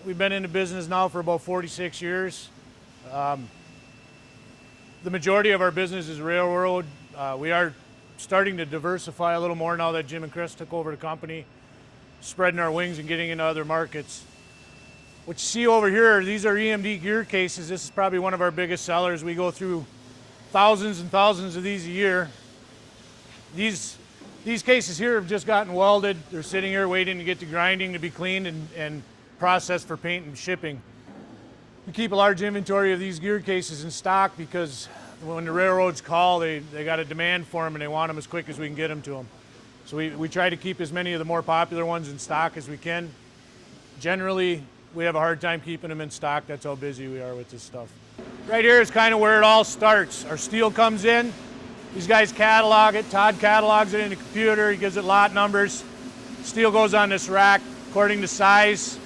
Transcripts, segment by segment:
We've been in the business now for about 46 years. The majority of our business is railroad. We are starting to diversify a little more now that Jim and Chris took over the company, spreading our wings and getting into other markets. What you see over here, these are EMD gear cases. This is probably one of our biggest sellers. We go through thousands and thousands of these a year. These cases here have just gotten welded. They're sitting here waiting to get to grinding to be cleaned and processed for paint and shipping. We keep a large inventory of these gear cases in stock because when the railroads call, they got a demand for them and they want them as quick as we can get them to them. So we try to keep as many of the more popular ones in stock as we can. Generally, we have a hard time keeping them in stock. That's how busy we are with this stuff. Right here is kind of where it all starts. Our steel comes in. These guys catalog it. Todd catalogs it in the computer. He gives it lot numbers. Steel goes on this rack according to size,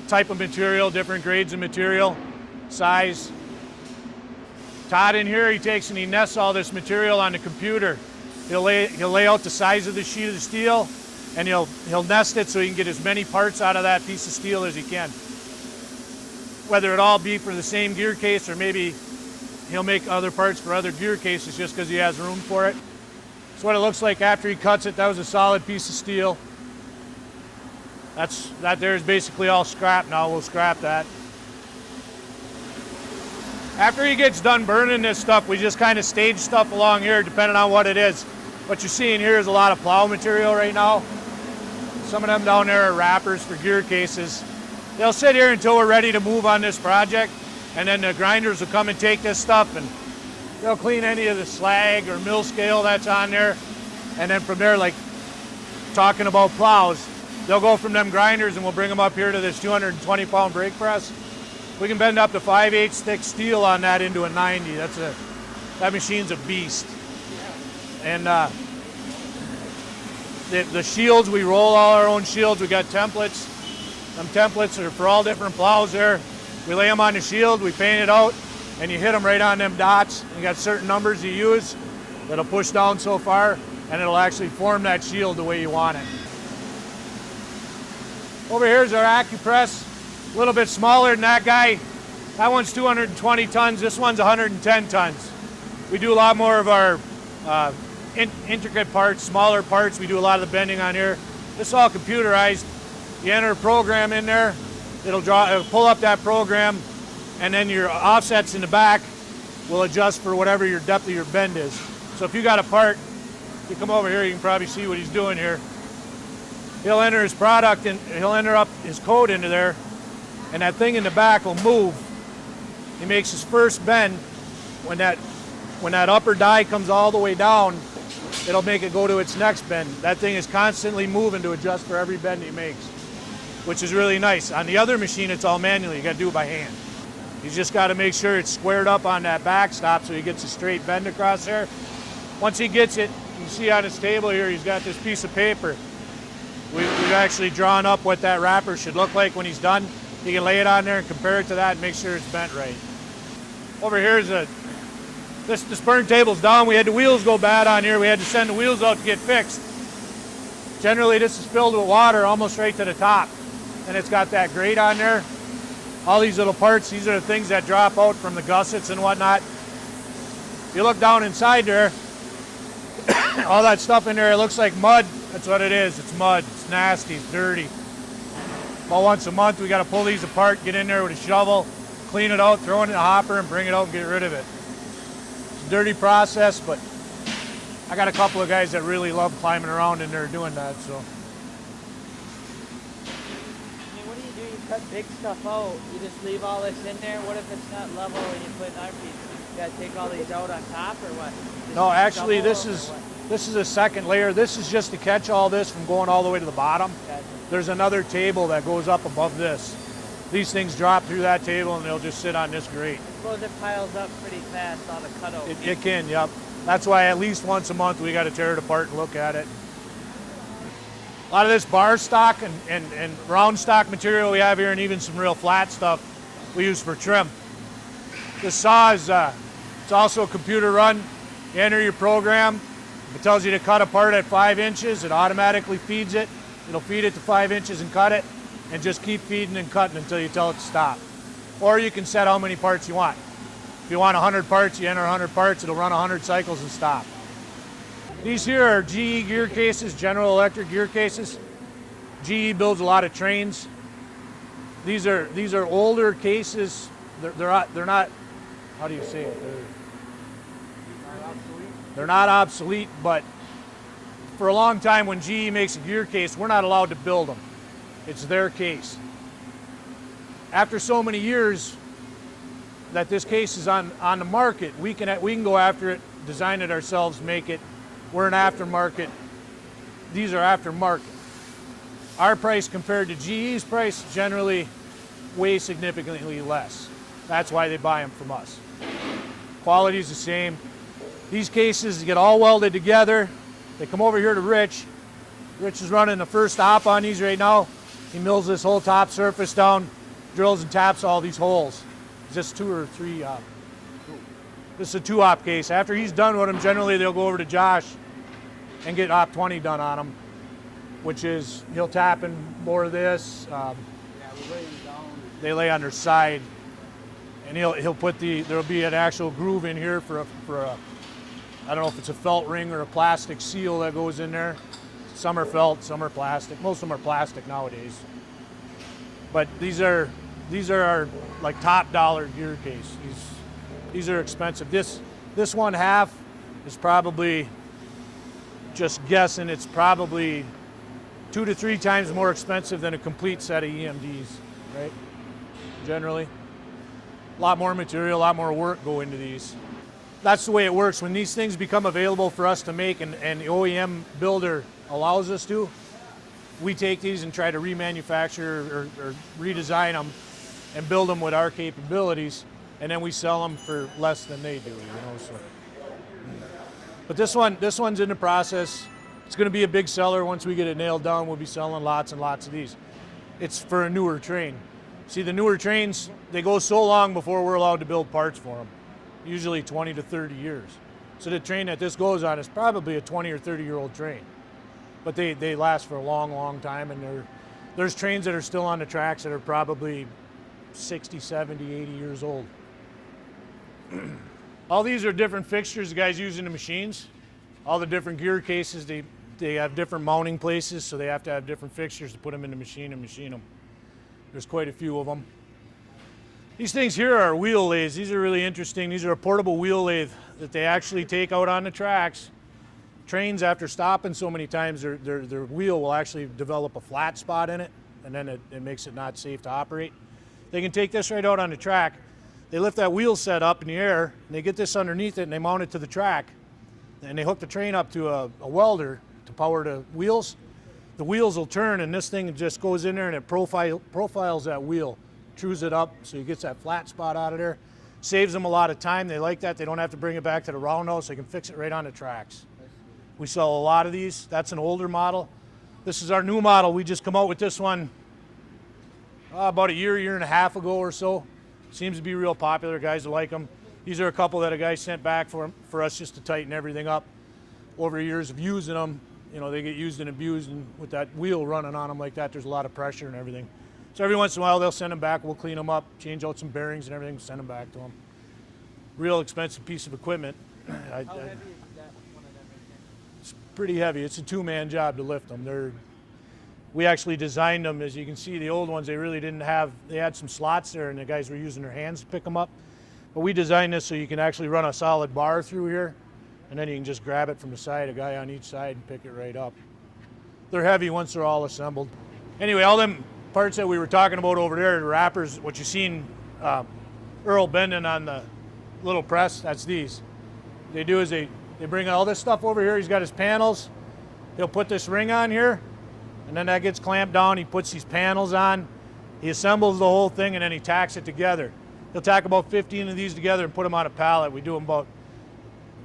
type of material, different grades of material, size. Todd in here, he takes and he nests all this material on the computer. He'll lay out the size of the sheet of the steel, and he'll nest it so he can get as many parts out of that piece of steel as he can. Whether it all be for the same gear case or maybe he'll make other parts for other gear cases just because he has room for it. That's what it looks like after he cuts it. That was a solid piece of steel. That there is basically all scrap now. We'll scrap that. After he gets done burning this stuff, we just kind of stage stuff along here depending on what it is. What you're seeing here is a lot of plow material right now. Some of them down there are wrappers for gear cases. They'll sit here until we're ready to move on this project, and then the grinders will come and take this stuff and they'll clean any of the slag or mill scale that's on there. And then from there, like talking about plows, they'll go from them grinders and we'll bring them up here to this 220-pound brake press. We can bend up to 5/8 thick steel on that into a 90. That machine's a beast. And the shields, we roll all our own shields. We got templates. Them templates are for all different plows there. We lay them on the shield, we paint it out, and you hit them right on them dots. You got certain numbers you use that'll push down so far, and it'll actually form that shield the way you want it. Over here is our AccuPress. A little bit smaller than that guy. That one's 220 tons, this one's 110 tons. We do a lot more of our intricate parts, smaller parts. We do a lot of the bending on here. This is all computerized. You enter a program in there, it'll pull up that program, and then your offsets in the back will adjust for whatever your depth of your bend is. So if you got a part, if you come over here, you can probably see what he's doing here. He'll enter his product and he'll enter up his code into there, and that thing in the back will move. He makes his first bend. When that upper die comes all the way down, it'll make it go to its next bend. That thing is constantly moving to adjust for every bend he makes, which is really nice. On the other machine, it's all manual. You got to do it by hand. He's just got to make sure it's squared up on that backstop so he gets a straight bend across there. Once he gets it, you can see on his table here, he's got this piece of paper. We've actually drawn up what that wrapper should look like when he's done. You can lay it on there and compare it to that and make sure it's bent right. Over here is this burn table's down. We had the wheels go bad on here. We had to send the wheels out to get fixed. Generally, this is filled with water almost right to the top. And it's got that grate on there. All these little parts, these are the things that drop out from the gussets and whatnot. If you look down inside there, all that stuff in there, it looks like mud. That's what it is. It's mud. It's nasty. It's dirty. About once a month, we got to pull these apart, get in there with a shovel, clean it out, throw it in a hopper, and bring it out and get rid of it. It's a dirty process, but I got a couple of guys that really love climbing around in there doing that. So. What do? You cut big stuff out. You just leave all this in there. What if it's not level and you put another piece? You got to take all these out on top or what? No, actually, this is a second layer. This is just to catch all this from going all the way to the bottom. Gotcha. There's another table that goes up above this. These things drop through that table and they'll just sit on this grate. I suppose it piles up pretty fast, all the cutouts. It can, yep. That's why at least once a month we got to tear it apart and look at it. A lot of this bar stock and round stock material we have here, and even some real flat stuff we use for trim. This saw is it's also computer run. You enter your program. If it tells you to cut a part at 5 inches, it automatically feeds it. It'll feed it to 5 inches and cut it. and just keep feeding and cutting until you tell it to stop. Or you can set how many parts you want. If you want 100 parts, you enter 100 parts, it'll run 100 cycles and stop. These here are GE gear cases, General Electric gear cases. GE builds a lot of trains. These are older cases. They're not, how do you say it? They're not obsolete, but for a long time when GE makes a gear case, we're not allowed to build them. It's their case. After so many years that this case is on the market, we can go after it, design it ourselves, make it. We're an aftermarket. These are aftermarket. Our price compared to GE's price generally way significantly less. That's why they buy them from us. Quality is the same. These cases get all welded together. They come over here to Rich. Rich is running the first op on these right now. He mills this whole top surface down, drills and taps all these holes. Is this 2 or 3 op? This is a 2 op case. After he's done with them, generally they'll go over to Josh and get op 20 done on them, which is he'll tap in more of this. They lay on their side, and he'll put there'll be an actual groove in here for a I don't know if it's a felt ring or a plastic seal that goes in there. Some are felt, some are plastic. Most of them are plastic nowadays. But these are our like top dollar gear case. These are expensive. This 1/2 is probably, just guessing, it's probably 2 to 3 times more expensive than a complete set of EMDs, right? Generally. A lot more material, a lot more work go into these. That's the way it works. When these things become available for us to make and the OEM builder allows us to, we take these and try to remanufacture or redesign them and build them with our capabilities, and then we sell them for less than they do, you know. So. But this one's in the process. It's going to be a big seller once we get it nailed down. We'll be selling lots and lots of these. It's for a newer train. See, the newer trains, they go so long before we're allowed to build parts for them. Usually 20 to 30 years. So the train that this goes on is probably a 20 or 30-year-old train. But they last for a long, long time, and there's trains that are still on the tracks that are probably 60, 70, 80 years old. All these are different fixtures the guys use in the machines. All the different gear cases, they have different mounting places, so they have to have different fixtures to put them in the machine and machine them. There's quite a few of them. These things here are wheel lathes. These are really interesting. These are a portable wheel lathe that they actually take out on the tracks. Trains, after stopping so many times, their wheel will actually develop a flat spot in it, and then it makes it not safe to operate. They can take this right out on the track. They lift that wheel set up in the air, and they get this underneath it, and they mount it to the track. And they hook the train up to a welder to power the wheels. The wheels will turn, and this thing just goes in there, and it profiles that wheel, trues it up so he gets that flat spot out of there. Saves them a lot of time. They like that. They don't have to bring it back to the roundhouse. They can fix it right on the tracks. We sell a lot of these. That's an older model. This is our new model. We just come out with this one about a year and a half ago or so. Seems to be real popular. Guys like them. These are a couple that a guy sent back for us just to tighten everything up. Over years of using them, you know, they get used and abused, and with that wheel running on them like that, there's a lot of pressure and everything. So every once in a while, they'll send them back. We'll clean them up, change out some bearings and everything, send them back to them. Real expensive piece of equipment. How heavy is that one of them? It's pretty heavy. It's a 2-man job to lift them. We actually designed them. As you can see, the old ones, they really didn't have, they had some slots there, and the guys were using their hands to pick them up. But we designed this so you can actually run a solid bar through here, and then you can just grab it from the side, a guy on each side, and pick it right up. They're heavy once they're all assembled. Anyway, all them parts that we were talking about over there, the wrappers, what you seen Earl bending on the little press, that's these. What they do is they bring all this stuff over here. He's got his panels. He'll put this ring on here, and then that gets clamped down. He puts these panels on. He assembles the whole thing, and then he tacks it together. He'll tack about 15 of these together and put them on a pallet. We do them about,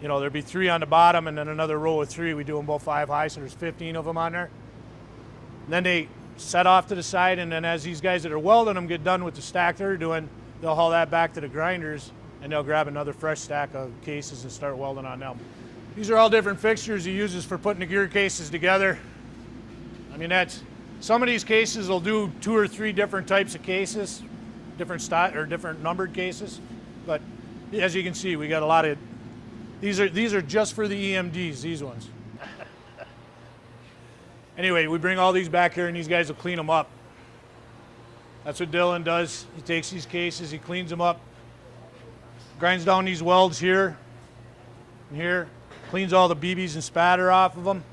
you know, there'd be 3 on the bottom and then another row of 3. We do them about 5 high, so there's 15 of them on there. And then they set off to the side, and then as these guys that are welding them get done with the stack they're doing, they'll haul that back to the grinders, and they'll grab another fresh stack of cases and start welding on them. These are all different fixtures he uses for putting the gear cases together. I mean, Some of these cases will do 2 or 3 different types of cases, different style or different numbered cases. But as you can see, we got a lot of, these are just for the EMDs, these ones. Anyway, we bring all these back here and these guys will clean them up. That's what Dylan does. He takes these cases, he cleans them up, grinds down these welds here and here, cleans all the BBs and spatter off of them.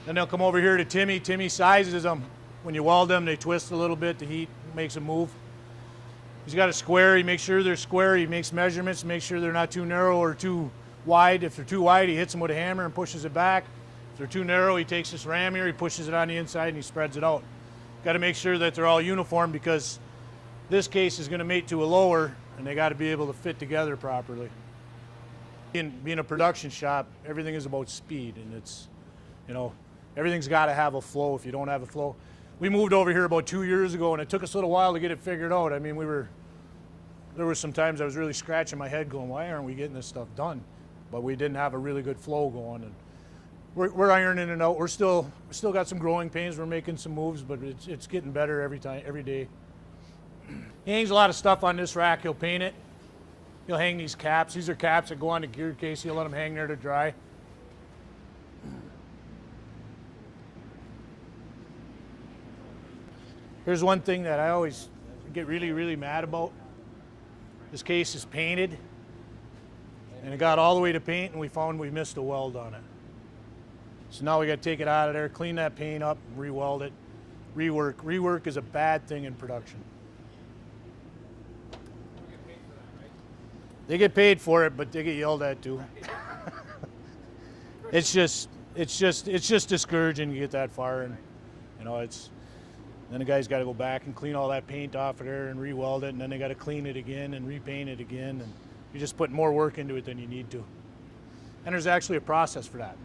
Then they'll come over here to Timmy. Timmy sizes them. When you weld them, they twist a little bit. The heat makes them move. He's got a square. He makes sure they're square. He makes measurements, makes sure they're not too narrow or too wide. If they're too wide, he hits them with a hammer and pushes it back. If they're too narrow, he takes this ram here, he pushes it on the inside and he spreads it out. Got to make sure that they're all uniform because this case is going to mate to a lower and they got to be able to fit together properly. Being a production shop, everything is about speed, and it's, you know, everything's got to have a flow. If you don't have a flow, we moved over here about 2 years ago and it took us a little while to get it figured out. I mean, there were some times I was really scratching my head going, why aren't we getting this stuff done? But we didn't have a really good flow going, and we're ironing it out. We still got some growing pains. We're making some moves, but it's getting better every day. He hangs a lot of stuff on this rack. He'll paint it. He'll hang these caps. These are caps that go on the gear case. He'll let them hang there to dry. Here's one thing that I always get really, really mad about. This case is painted, and it got all the way to paint, and we found we missed a weld on it. So now we got to take it out of there, clean that paint up, re-weld it, rework. Rework is a bad thing in production. They get paid for it, but they get yelled at too. It's just discouraging to get that far, and you know then the guy's got to go back and clean all that paint off of there and re-weld it, and then they got to clean it again and repaint it again, and you're just putting more work into it than you need to. And there's actually a process for that.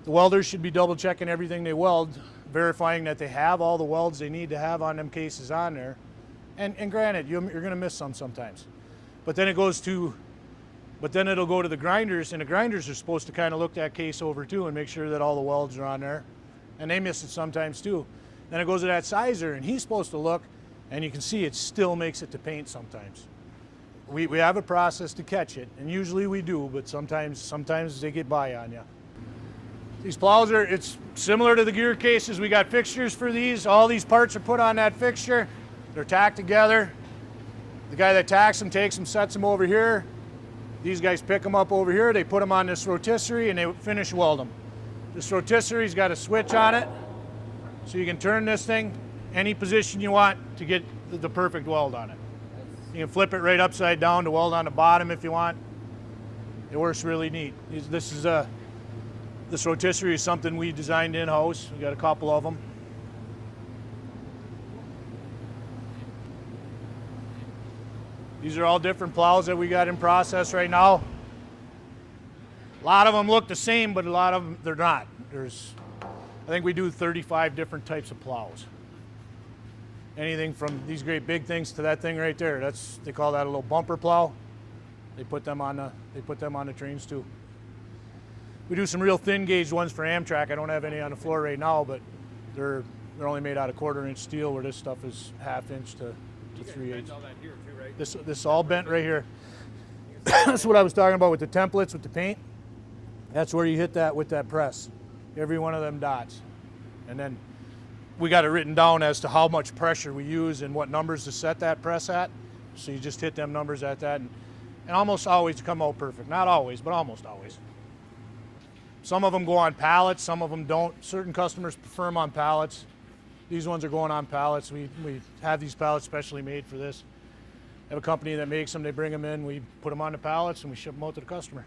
The welders should be double checking everything they weld, verifying that they have all the welds they need to have on them cases on there. And granted, you're going to miss some sometimes. But then it'll go to the grinders, and the grinders are supposed to kind of look that case over too and make sure that all the welds are on there. And they miss it sometimes too. Then it goes to that sizer, and he's supposed to look, and you can see it still makes it to paint sometimes. We have a process to catch it, and usually we do, but sometimes they get by on you. These plows it's similar to the gear cases. We got fixtures for these. All these parts are put on that fixture. They're tacked together. The guy that tacks them takes them, sets them over here. These guys pick them up over here. They put them on this rotisserie and they finish weld them. This rotisserie's got a switch on it, so you can turn this thing any position you want to get the perfect weld on it. You can flip it right upside down to weld on the bottom if you want. It works really neat. This rotisserie is something we designed in-house. We got a couple of them. These are all different plows that we got in process right now. A lot of them look the same, but a lot of them, they're not. I think we do 35 different types of plows. Anything from these great big things to that thing right there. They call that a little bumper plow. They put them on the trains too. We do some real thin gauge ones for Amtrak. I don't have any on the floor right now, but they're only made out of 1/4-inch steel, where this stuff is 1/2 inch to 3/8. This is all bent right here. That's what I was talking about with the templates, with the paint. That's where you hit that with that press. Every one of them dots. And then we got it written down as to how much pressure we use and what numbers to set that press at. So you just hit them numbers at that, and almost always come out perfect. Not always, but almost always. Some of them go on pallets, some of them don't. Certain customers prefer them on pallets. These ones are going on pallets. We have these pallets specially made for this. I have a company that makes them, they bring them in, we put them on the pallets, and we ship them out to the customer.